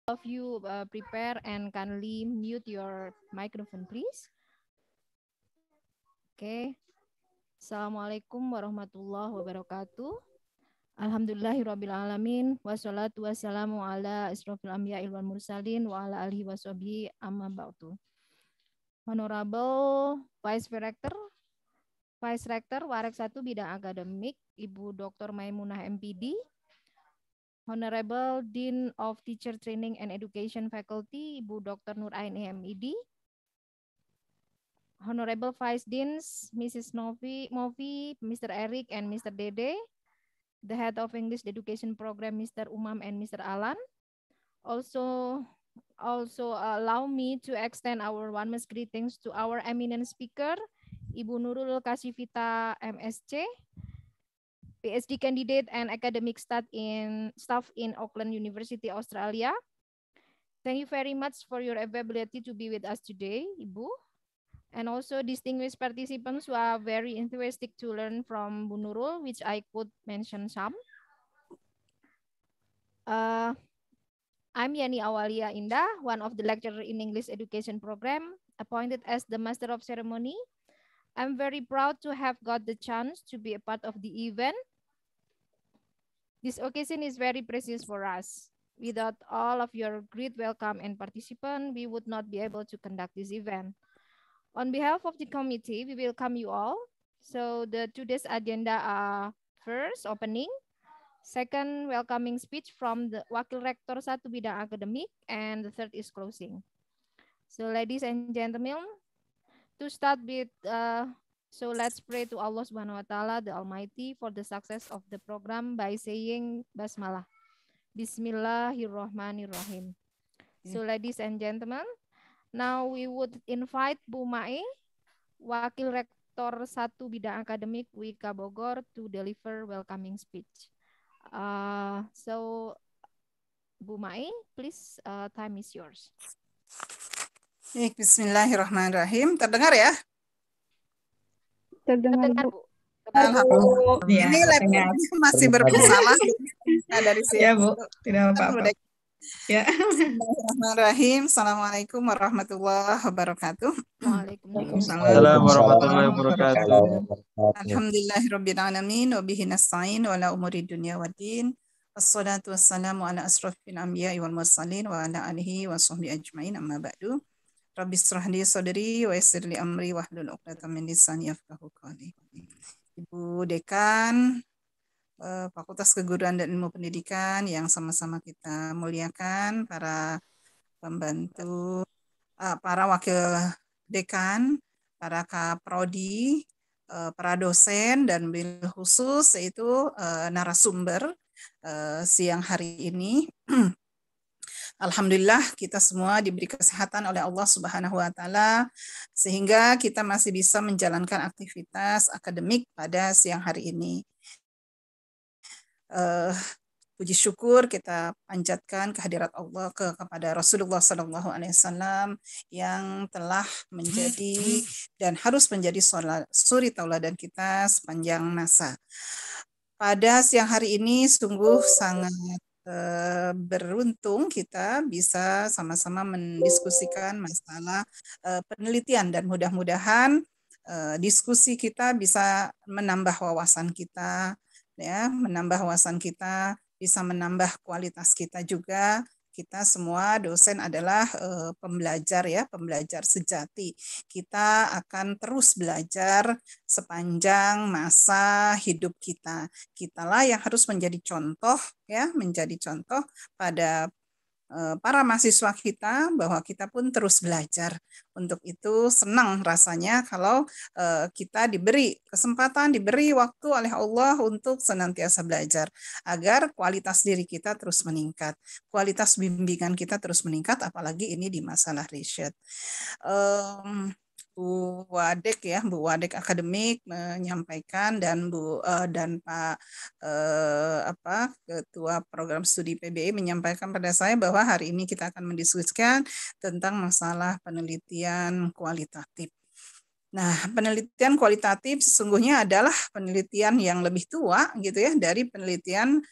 of you prepare and kindly mute your microphone, please. Okay. Assalamualaikum warahmatullahi wabarakatuh. Alhamdulillahirabbil alamin wassalatu wassalamu ala asrofil anbiya'i wal mursalin wa ala alihi washabihi amma ba'du. Honorable Vice Rector Warek 1 Bidang Akademik Ibu Dr. Maimunah MPD, Honorable Dean of Teacher Training and Education Faculty Ibu Dr. Nur Aini MED, Honorable Vice Deans Mrs. Movi, Mr. Eric and Mr. Dede, the Head of English Education Program Mr. Umam and Mr. Alan. Also allow me to extend our warmest greetings to our eminent speaker Ibu Nurul Kasifita MSc, PhD candidate and academic staff in Auckland University, Australia. Thank you very much for your availability to be with us today, Ibu. And also distinguished participants who are very enthusiastic to learn from Bu Nurul, which I could mention some. I'm Yani Awalia Indah, one of the lecturer in English Education Program, appointed as the Master of Ceremony. I'm very proud to have got the chance to be a part of the event. This occasion is very precious for us. Without all of your great welcome and participation, we would not be able to conduct this event. On behalf of the committee, we welcome you all. So the today's agenda are first, opening. Second, welcoming speech from the Wakil Rektor 1 Bidang Akademik. And the third is closing. So ladies and gentlemen, to start with, so let's pray to Allah Subhanahu wa Ta'ala, the Almighty, for the success of the program by saying Basmalah. Bismillahirrahmanirrahim. So ladies and gentlemen, now we would invite Bu Mai, Wakil Rektor 1 Bidang Akademik Wika Bogor, to deliver welcoming speech. So Bu Mai, please, time is yours. Bismillahirrahmanirrahim. Terdengar ya? Terdengar, Bu. Alhamdulillah. Ini laptopnya masih bermasalah. Nah, dari sini. Ya, Bu. Tidak apa-apa. Ya. Bismillahirrahmanirrahim. Assalamualaikum warahmatullahi wabarakatuh. Waalaikumsalam warahmatullahi wabarakatuh. Alhamdulillahirabbil alamin wa bihi nasta'in wa ala umuri dunya waddin. Wassalatu wassalamu ala asrofil anbiya'i wal mursalin wa ala alihi wa sahbihi ajmain, amma ba'du. Rabbi shrah li sadri wa yassir li amri wahlul 'uqdatam min lisani yafqahu qawli. Ibu Dekan Fakultas Keguruan dan Ilmu Pendidikan yang sama-sama kita muliakan, para pembantu, para wakil dekan, para kaprodi, para dosen, dan bil khusus yaitu narasumber siang hari ini. Alhamdulillah kita semua diberi kesehatan oleh Allah Subhanahu wa Ta'ala sehingga kita masih bisa menjalankan aktivitas akademik pada siang hari ini. Puji syukur kita panjatkan kehadirat Allah kepada Rasulullah SAW yang telah menjadi dan harus menjadi suri tauladan kita sepanjang masa. Pada siang hari ini sungguh sangat beruntung kita bisa sama-sama mendiskusikan masalah penelitian, dan mudah-mudahan diskusi kita bisa menambah wawasan kita, ya, bisa menambah kualitas kita juga. Kita semua dosen adalah pembelajar, ya, pembelajar sejati. Kita akan terus belajar sepanjang masa hidup kita. Kitalah yang harus menjadi contoh, ya, menjadi contoh pada para mahasiswa kita bahwa kita pun terus belajar. Untuk itu senang rasanya kalau kita diberi kesempatan, diberi waktu oleh Allah untuk senantiasa belajar agar kualitas diri kita terus meningkat, kualitas bimbingan kita terus meningkat, apalagi ini di masalah riset. Bu Wadek, ya, Bu Wadek Akademik menyampaikan, dan Pak Ketua Program Studi PBI menyampaikan pada saya bahwa hari ini kita akan mendiskusikan tentang masalah penelitian kualitatif. Nah, penelitian kualitatif sesungguhnya adalah penelitian yang lebih tua gitu ya dari penelitian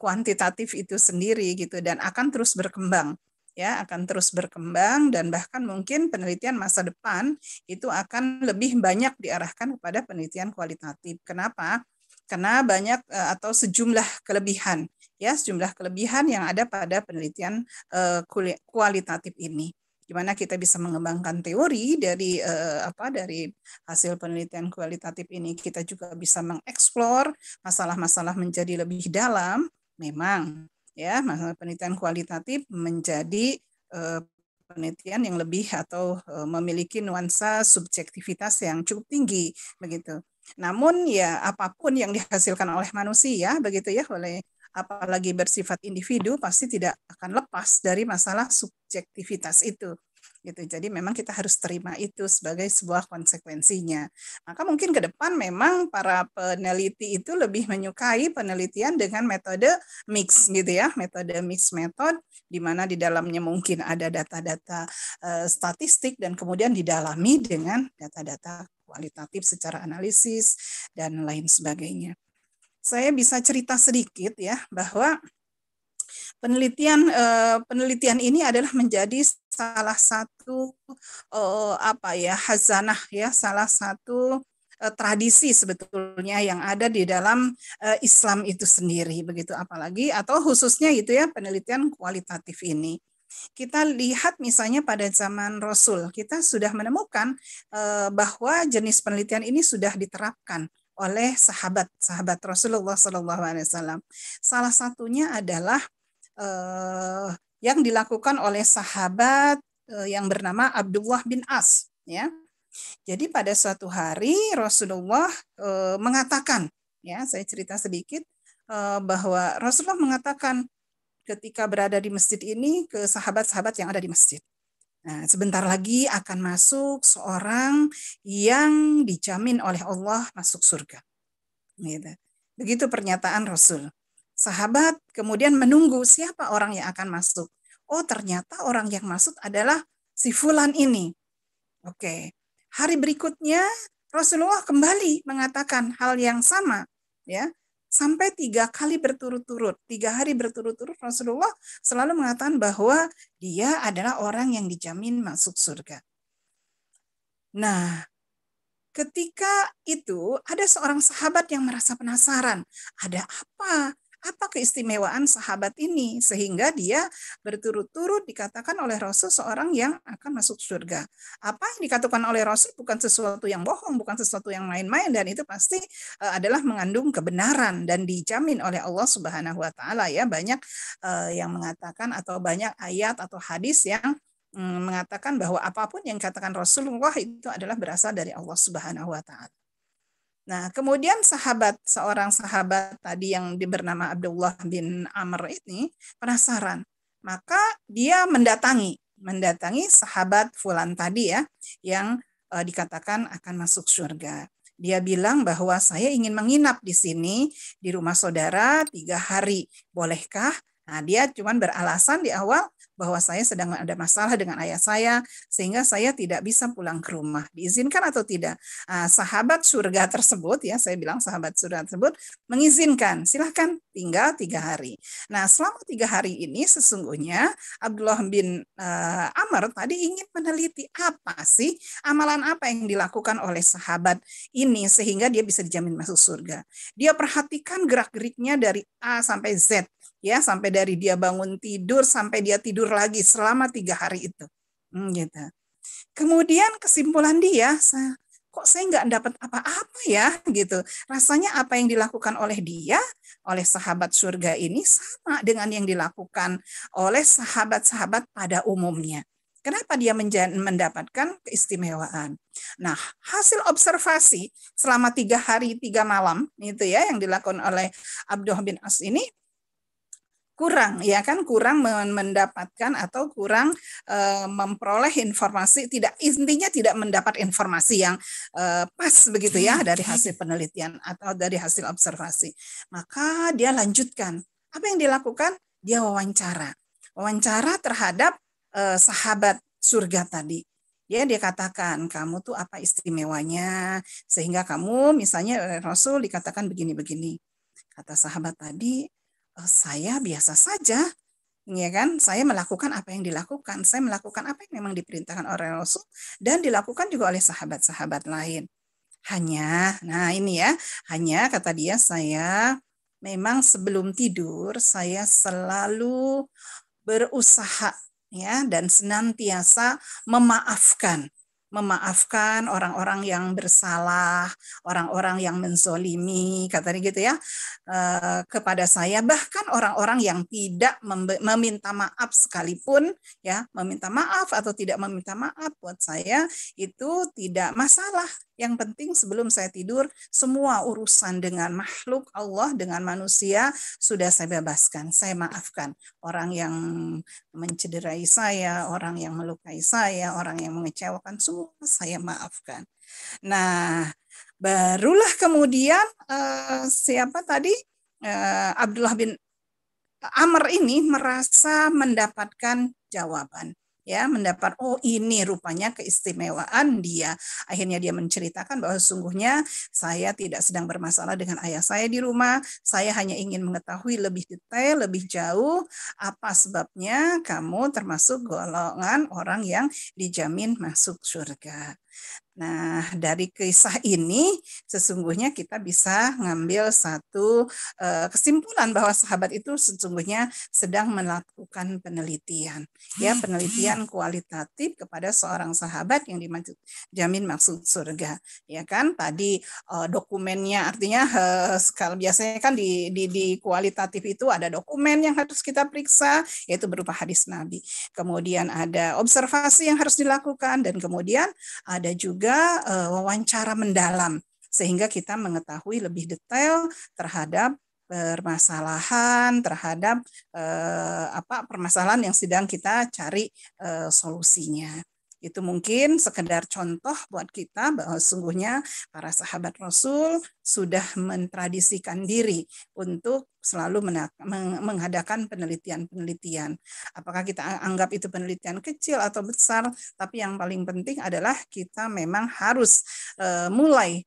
kuantitatif itu sendiri gitu, dan akan terus berkembang. ya akan terus berkembang dan bahkan mungkin penelitian masa depan itu akan lebih banyak diarahkan kepada penelitian kualitatif. Kenapa? Karena banyak atau sejumlah kelebihan yang ada pada penelitian kualitatif ini, di mana kita bisa mengembangkan teori dari dari hasil penelitian kualitatif ini. Kita juga bisa mengeksplor masalah-masalah menjadi lebih dalam. Memang ya, masalah penelitian kualitatif menjadi penelitian yang lebih atau memiliki nuansa subjektivitas yang cukup tinggi begitu. Namun ya apapun yang dihasilkan oleh manusia begitu ya, oleh apalagi bersifat individu, pasti tidak akan lepas dari masalah subjektivitas itu. Gitu. Jadi memang kita harus terima itu sebagai sebuah konsekuensinya. Maka mungkin ke depan memang para peneliti itu lebih menyukai penelitian dengan metode mix gitu ya, metode mix method, di mana di dalamnya mungkin ada data-data statistik dan kemudian didalami dengan data-data kualitatif secara analisis dan lain sebagainya. Saya bisa cerita sedikit ya bahwa penelitian ini adalah menjadi salah satu khazanah ya, salah satu tradisi sebetulnya yang ada di dalam Islam itu sendiri begitu, apalagi atau khususnya itu ya penelitian kualitatif ini. Kita lihat misalnya pada zaman Rasul, kita sudah menemukan bahwa jenis penelitian ini sudah diterapkan oleh sahabat Rasulullah SAW. Salah satunya adalah yang dilakukan oleh sahabat yang bernama Abdullah bin As. Ya, jadi pada suatu hari Rasulullah mengatakan, ya saya cerita sedikit bahwa Rasulullah mengatakan ketika berada di masjid ini ke sahabat-sahabat yang ada di masjid. Nah, sebentar lagi akan masuk seorang yang dijamin oleh Allah masuk surga. Gitu. Begitu pernyataan Rasul. Sahabat kemudian menunggu siapa orang yang akan masuk. Oh, ternyata orang yang masuk adalah si fulan ini. Oke. Hari berikutnya Rasulullah kembali mengatakan hal yang sama, ya. Sampai 3 kali berturut-turut, 3 hari berturut-turut Rasulullah selalu mengatakan bahwa dia adalah orang yang dijamin masuk surga. Nah, ketika itu ada seorang sahabat yang merasa penasaran, ada apa? Apa keistimewaan sahabat ini sehingga dia berturut-turut dikatakan oleh Rasul seorang yang akan masuk surga. Apa yang dikatakan oleh Rasul bukan sesuatu yang bohong, bukan sesuatu yang main-main, dan itu pasti adalah mengandung kebenaran dan dijamin oleh Allah Subhanahu wa taala ya. Banyak yang mengatakan atau banyak ayat atau hadis yang mengatakan bahwa apapun yang dikatakan Rasulullah itu adalah berasal dari Allah Subhanahu wa taala. Nah, kemudian seorang sahabat tadi yang bernama Abdullah bin Amr ini penasaran. Maka dia mendatangi sahabat fulan tadi ya, yang dikatakan akan masuk surga. Dia bilang bahwa saya ingin menginap di sini di rumah saudara 3 hari. Bolehkah? Nah, dia cuma beralasan di awal bahwa saya sedang ada masalah dengan ayah saya, sehingga saya tidak bisa pulang ke rumah. Diizinkan atau tidak? Sahabat surga tersebut, ya saya bilang sahabat surga tersebut, mengizinkan, silahkan tinggal 3 hari. Nah, selama 3 hari ini sesungguhnya Abdullah bin Amr tadi ingin meneliti apa sih, amalan apa yang dilakukan oleh sahabat ini, sehingga dia bisa dijamin masuk surga. Dia perhatikan gerak-geriknya dari A sampai Z, ya, sampai dari dia bangun tidur sampai dia tidur lagi selama 3 hari itu. Gitu. Kemudian kesimpulan dia, kok saya nggak dapat apa-apa ya, gitu. Rasanya apa yang dilakukan oleh dia, oleh sahabat surga ini sama dengan yang dilakukan oleh sahabat-sahabat pada umumnya. Kenapa dia mendapatkan keistimewaan? Nah, hasil observasi selama 3 hari 3 malam itu ya yang dilakukan oleh Abdullah bin As ini kurang mendapatkan atau kurang memperoleh informasi, intinya tidak mendapat informasi yang pas begitu ya dari hasil penelitian atau dari hasil observasi. Maka dia lanjutkan. Apa yang dilakukan? Dia wawancara terhadap sahabat surga tadi. Dia katakan, kamu tuh apa istimewanya sehingga kamu misalnya Rasul dikatakan begini-begini. Kata sahabat tadi, saya biasa saja, Ya kan, saya melakukan apa yang dilakukan, saya melakukan apa yang memang diperintahkan oleh Rasul dan dilakukan juga oleh sahabat-sahabat lain. Hanya, nah ini ya, hanya kata dia, saya memang sebelum tidur saya selalu berusaha ya dan senantiasa memaafkan orang-orang yang bersalah, orang-orang yang menzolimi, katanya gitu ya, kepada saya, bahkan orang-orang yang tidak meminta maaf sekalipun, ya, meminta maaf atau tidak meminta maaf buat saya itu tidak masalah. Yang penting sebelum saya tidur, semua urusan dengan makhluk Allah, dengan manusia, sudah saya bebaskan, saya maafkan. Orang yang mencederai saya, orang yang melukai saya, orang yang mengecewakan, semua saya maafkan. Nah, barulah kemudian siapa tadi? Abdullah bin Amr ini merasa mendapatkan jawaban. Ya, mendapat, oh ini rupanya keistimewaan dia. Akhirnya dia menceritakan bahwa sesungguhnya saya tidak sedang bermasalah dengan ayah saya di rumah. Saya hanya ingin mengetahui lebih detail, lebih jauh apa sebabnya kamu termasuk golongan orang yang dijamin masuk surga. Nah, dari kisah ini sesungguhnya kita bisa ngambil satu kesimpulan bahwa sahabat itu sesungguhnya sedang melakukan penelitian, ya, penelitian kualitatif kepada seorang sahabat yang dijamin masuk surga, ya kan? Tadi dokumennya, artinya kalau biasanya kan di kualitatif itu ada dokumen yang harus kita periksa, yaitu berupa hadis Nabi. Kemudian ada observasi yang harus dilakukan, dan kemudian ada juga wawancara mendalam sehingga kita mengetahui lebih detail terhadap permasalahan, terhadap permasalahan yang sedang kita cari solusinya. Itu mungkin sekedar contoh buat kita bahwa sungguhnya para sahabat Rasul sudah mentradisikan diri untuk selalu mengadakan penelitian-penelitian. Apakah kita anggap itu penelitian kecil atau besar, tapi yang paling penting adalah kita memang harus mulai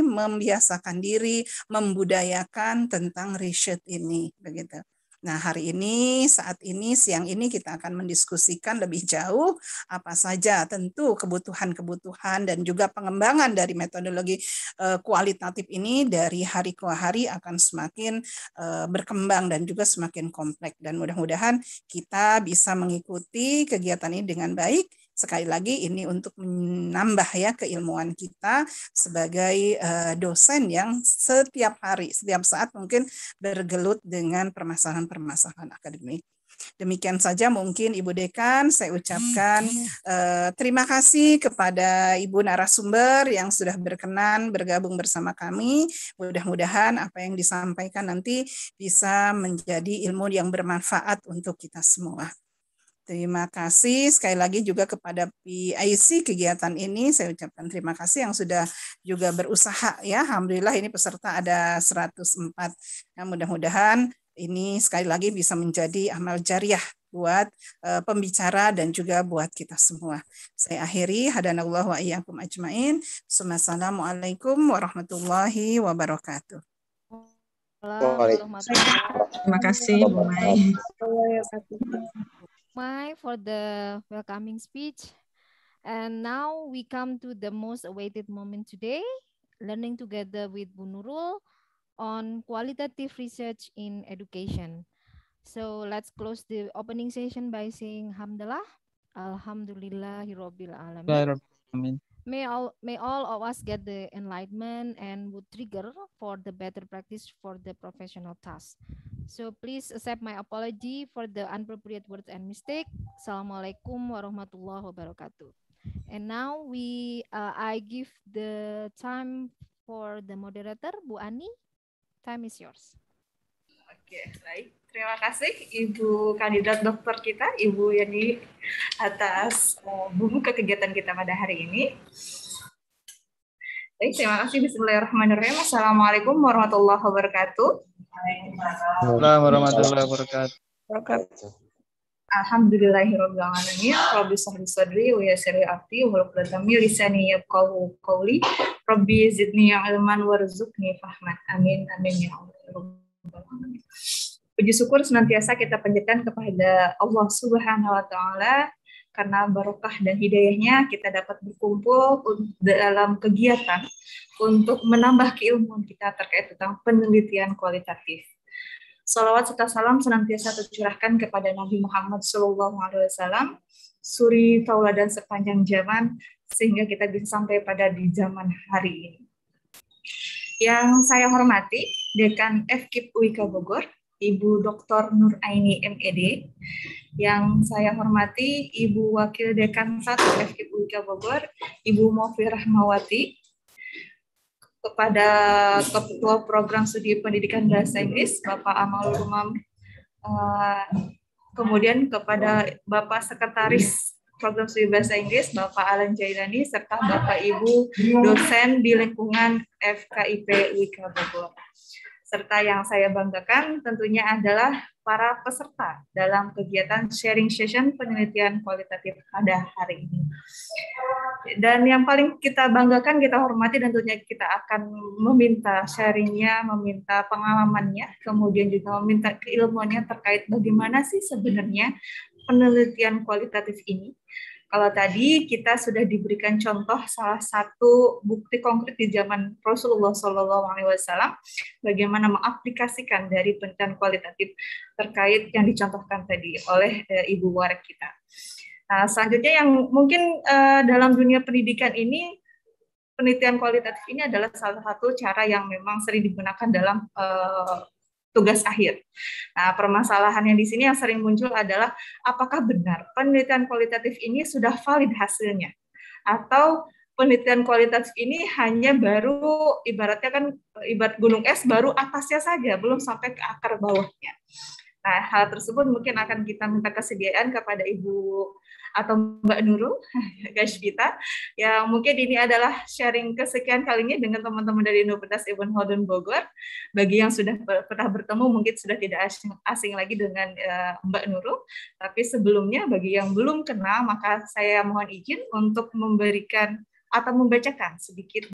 membiasakan diri, membudayakan tentang riset ini, begitu. Nah, hari ini, saat ini, siang ini kita akan mendiskusikan lebih jauh apa saja tentu kebutuhan-kebutuhan dan juga pengembangan dari metodologi kualitatif ini dari hari ke hari akan semakin berkembang dan juga semakin kompleks. Dan mudah-mudahan kita bisa mengikuti kegiatan ini dengan baik. Sekali lagi ini untuk menambah ya keilmuan kita sebagai dosen yang setiap hari, setiap saat mungkin bergelut dengan permasalahan-permasalahan akademik. Demikian saja mungkin Ibu Dekan, saya ucapkan terima kasih kepada Ibu narasumber yang sudah berkenan bergabung bersama kami. Mudah-mudahan apa yang disampaikan nanti bisa menjadi ilmu yang bermanfaat untuk kita semua. Terima kasih sekali lagi juga kepada PIC kegiatan ini. Saya ucapkan terima kasih yang sudah juga berusaha ya. Alhamdulillah ini peserta ada 104. Nah, mudah-mudahan ini sekali lagi bisa menjadi amal jariah buat pembicara dan juga buat kita semua. Saya akhiri, hadanallahu wa iyyakum ajmain. Assalamualaikum warahmatullahi wabarakatuh. Terima kasih, Bu Mai. For the welcoming speech. And now we come to the most awaited moment today, learning together with Bu Nurul on qualitative research in education. So let's close the opening session by saying Alhamdulillah, Alhamdulillahirabbil alamin. May all of us get the enlightenment and would trigger for the better practice for the professional task. So please accept my apology for the inappropriate words and mistake. Assalamualaikum warahmatullahi wabarakatuh. And now I give the time for the moderator, Bu Ani. Time is yours. Oke, baik. Terima kasih Ibu kandidat dokter kita, Ibu Yani, atas membuka kegiatan kita pada hari ini. Baik, terima kasih. Bismillahirrahmanirrahim. Assalamualaikum warahmatullahi wabarakatuh. Waalaikumsalam warahmatullahi wabarakatuh. Alhamdulillahirabbil alamin. Rabbi shrah li sadri wa yassir li amri wa hlul 'uqdatam min lisani yafqahu qawli. Rabbi zidni ilman warzuqni fahman. Amin amin ya Allah. Puji syukur senantiasa kita panjatkan kepada Allah Subhanahu wa Ta'ala, karena barokah dan hidayahnya kita dapat berkumpul dalam kegiatan untuk menambah keilmuan kita terkait tentang penelitian kualitatif. Salawat serta salam senantiasa tercurahkan kepada Nabi Muhammad SAW, suri tauladan sepanjang zaman, sehingga kita bisa sampai pada di zaman hari ini. Yang saya hormati, Dekan FKIP UIK Bogor, Ibu Dr. Nur Aini MED. Yang saya hormati, Ibu Wakil Dekan 1 FKIP UIK Bogor, Ibu Mofi Rahmawati. Kepada Ketua Program Studi Pendidikan Bahasa Inggris, Bapak Amalul Umam. Kemudian kepada Bapak Sekretaris Program Studi Bahasa Inggris, Bapak Alan Jailani, serta Bapak Ibu dosen di lingkungan FKIP UIK Bogor. Serta yang saya banggakan tentunya adalah para peserta dalam kegiatan sharing session penelitian kualitatif pada hari ini. Dan yang paling kita banggakan, kita hormati, dan tentunya kita akan meminta sharingnya, meminta pengalamannya, kemudian juga meminta keilmuannya terkait bagaimana sih sebenarnya penelitian kualitatif ini. Kalau tadi kita sudah diberikan contoh salah satu bukti konkret di zaman Rasulullah SAW, bagaimana mengaplikasikan dari penelitian kualitatif terkait yang dicontohkan tadi oleh Ibu Warek kita. Nah, selanjutnya yang mungkin dalam dunia pendidikan ini, penelitian kualitatif ini adalah salah satu cara yang memang sering digunakan dalam tugas akhir. Nah, permasalahan yang di sini yang sering muncul adalah apakah benar penelitian kualitatif ini sudah valid hasilnya, atau penelitian kualitatif ini hanya baru ibaratnya kan ibarat gunung es, baru atasnya saja, belum sampai ke akar bawahnya. Nah, hal tersebut mungkin akan kita minta kesediaan kepada Ibu atau Mbak Nurul, guys kita, yang mungkin ini adalah sharing kesekian kalinya dengan teman-teman dari Universitas Ibn Khaldun Bogor. Bagi yang sudah pernah bertemu mungkin sudah tidak asing lagi dengan Mbak Nurul, tapi sebelumnya bagi yang belum kenal, maka saya mohon izin untuk memberikan atau membacakan sedikit